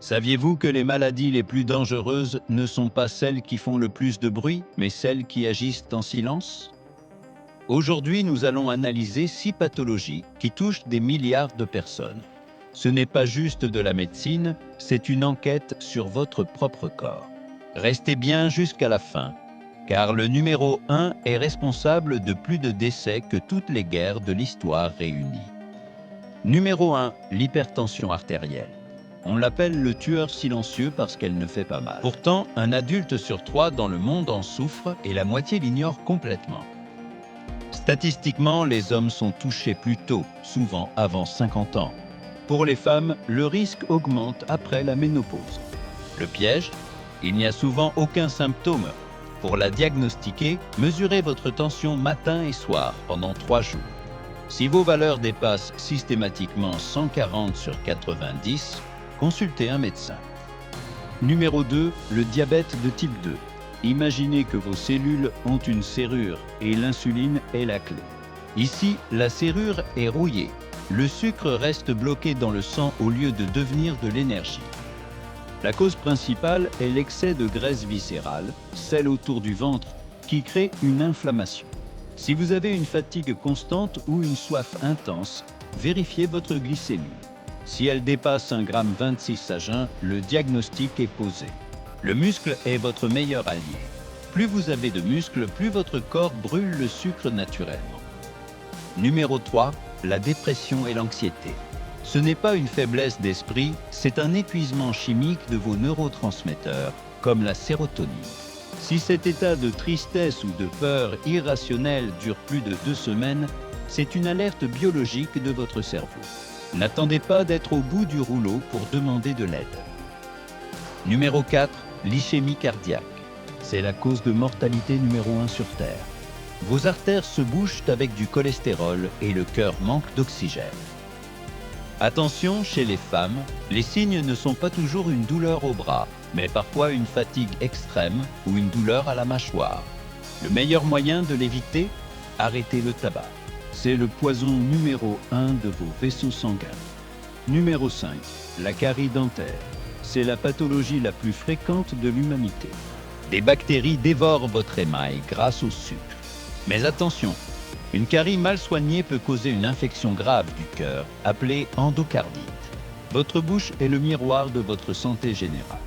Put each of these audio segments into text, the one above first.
Saviez-vous que les maladies les plus dangereuses ne sont pas celles qui font le plus de bruit, mais celles qui agissent en silence? Aujourd'hui, nous allons analyser 6 pathologies qui touchent des milliards de personnes. Ce n'est pas juste de la médecine, c'est une enquête sur votre propre corps. Restez bien jusqu'à la fin, car le numéro 1 est responsable de plus de décès que toutes les guerres de l'histoire réunies. Numéro 1, l'hypertension artérielle. On l'appelle le tueur silencieux parce qu'elle ne fait pas mal. Pourtant, un adulte sur 3 dans le monde en souffre et la moitié l'ignore complètement. Statistiquement, les hommes sont touchés plus tôt, souvent avant 50 ans. Pour les femmes, le risque augmente après la ménopause. Le piège? Il n'y a souvent aucun symptôme. Pour la diagnostiquer, mesurez votre tension matin et soir pendant 3 jours. Si vos valeurs dépassent systématiquement 140 sur 90, consultez un médecin. Numéro 2, le diabète de type 2. Imaginez que vos cellules ont une serrure et l'insuline est la clé. Ici, la serrure est rouillée. Le sucre reste bloqué dans le sang au lieu de devenir de l'énergie. La cause principale est l'excès de graisse viscérale, celle autour du ventre, qui crée une inflammation. Si vous avez une fatigue constante ou une soif intense, vérifiez votre glycémie. Si elle dépasse 1,26 g à jeun, le diagnostic est posé. Le muscle est votre meilleur allié. Plus vous avez de muscles, plus votre corps brûle le sucre naturellement. Numéro 3, la dépression et l'anxiété. Ce n'est pas une faiblesse d'esprit, c'est un épuisement chimique de vos neurotransmetteurs, comme la sérotonine. Si cet état de tristesse ou de peur irrationnelle dure plus de 2 semaines, c'est une alerte biologique de votre cerveau. N'attendez pas d'être au bout du rouleau pour demander de l'aide. Numéro 4, l'ischémie cardiaque. C'est la cause de mortalité numéro 1 sur Terre. Vos artères se bouchent avec du cholestérol et le cœur manque d'oxygène. Attention, chez les femmes, les signes ne sont pas toujours une douleur au bras, mais parfois une fatigue extrême ou une douleur à la mâchoire. Le meilleur moyen de l'éviter? Arrêtez le tabac. C'est le poison numéro 1 de vos vaisseaux sanguins. Numéro 5, la carie dentaire. C'est la pathologie la plus fréquente de l'humanité. Des bactéries dévorent votre émail grâce au sucre. Mais attention, une carie mal soignée peut causer une infection grave du cœur, appelée endocardite. Votre bouche est le miroir de votre santé générale.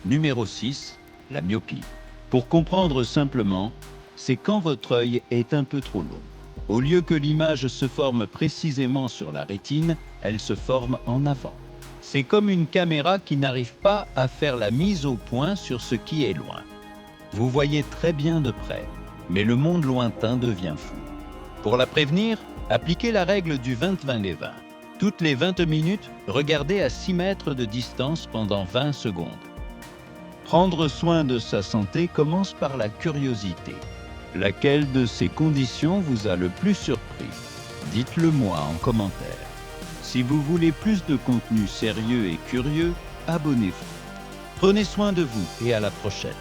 Numéro 6, la myopie. Pour comprendre simplement, c'est quand votre œil est un peu trop long. Au lieu que l'image se forme précisément sur la rétine, elle se forme en avant. C'est comme une caméra qui n'arrive pas à faire la mise au point sur ce qui est loin. Vous voyez très bien de près, mais le monde lointain devient fou. Pour la prévenir, appliquez la règle du 20-20-20. Toutes les 20 minutes, regardez à 6 mètres de distance pendant 20 secondes. Prendre soin de sa santé commence par la curiosité. Laquelle de ces conditions vous a le plus surpris? Dites-le moi en commentaire. Si vous voulez plus de contenu sérieux et curieux, abonnez-vous. Prenez soin de vous et à la prochaine.